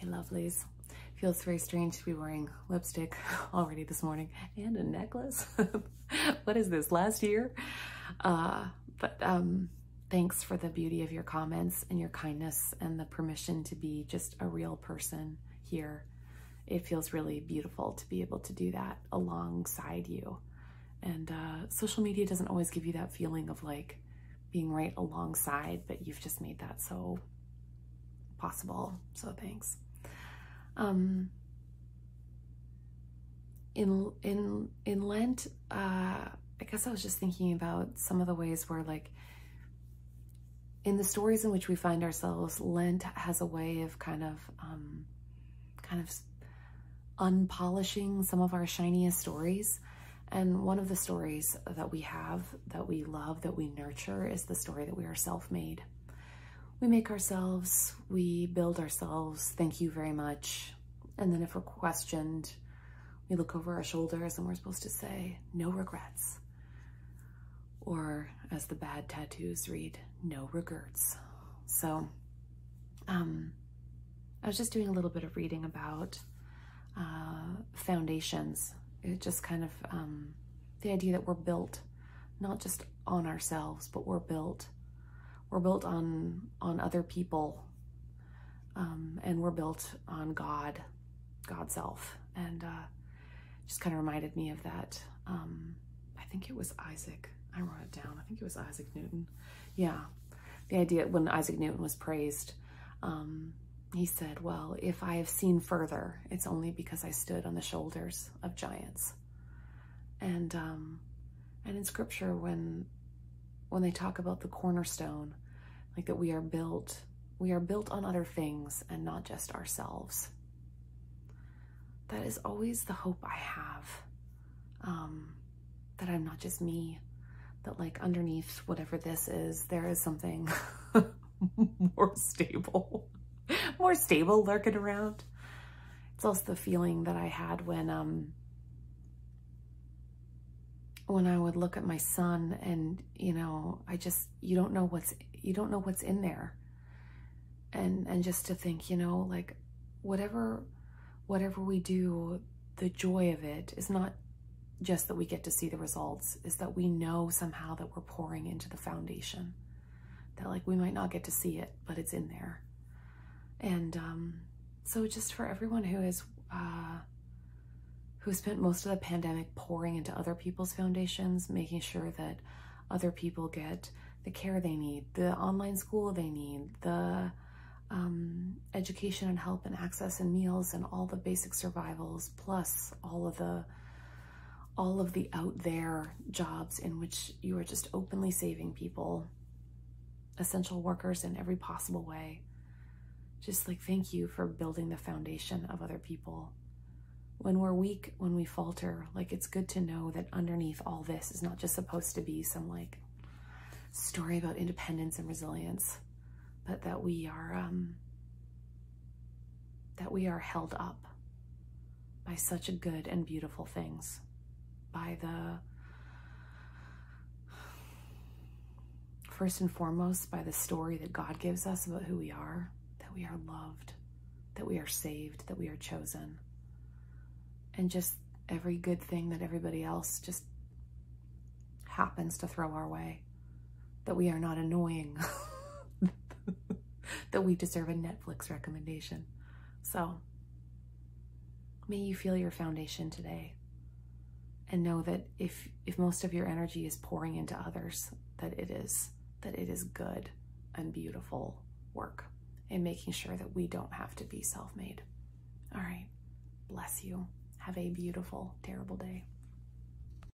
Hey lovelies. Feels very strange to be wearing lipstick already this morning and a necklace. What is this, last year? But thanks for the beauty of your comments and your kindness and the permission to be just a real person here. It feels really beautiful to be able to do that alongside you. And social media doesn't always give you that feeling of like being right alongside, but you've just made that so possible. So thanks. In Lent, I guess I was just thinking about some of the ways where, like, in the stories in which we find ourselves, Lent has a way of kind of unpolishing some of our shiniest stories. And one of the stories that we have, that we love, that we nurture, is the story that we are self-made. We make ourselves, we build ourselves, thank you very much. And then if we're questioned, we look over our shoulders and we're supposed to say, no regrets. Or as the bad tattoos read, no regrets. So I was just doing a little bit of reading about foundations. It just kind of, the idea that we're built, not just on ourselves, but we're built on other people, and we're built on God, God's self. And just kind of reminded me of that. I think it was Isaac. I wrote it down. I think it was Isaac Newton. Yeah, the idea when Isaac Newton was praised, he said, well, if I have seen further, it's only because I stood on the shoulders of giants. And in scripture, when they talk about the cornerstone, like that we are built on other things and not just ourselves. That is always the hope I have, that I'm not just me, that like underneath whatever this is, there is something more stable lurking around. It's also the feeling that I had when I would look at my son and, you know, you don't know what's in there. And just to think, you know, like whatever we do, the joy of it is not just that we get to see the results, is that we know somehow that we're pouring into the foundation, that like we might not get to see it, but it's in there. And so just for everyone who spent most of the pandemic pouring into other people's foundations, making sure that other people get the care they need, the online school they need, the education and help and access and meals and all the basic survivals, plus all of the out there jobs in which you are just openly saving people, essential workers in every possible way. Just like, thank you for building the foundation of other people. When we're weak, when we falter, like it's good to know that underneath all this is not just supposed to be some like story about independence and resilience, but that we are held up by such good and beautiful things, by first and foremost, by the story that God gives us about who we are, that we are loved, that we are saved, that we are chosen, and just every good thing that everybody else just happens to throw our way, that we are not annoying, that we deserve a Netflix recommendation. So may you feel your foundation today and know that if most of your energy is pouring into others, that it is good and beautiful work in making sure that we don't have to be self-made. All right, bless you. Have a beautiful, terrible day.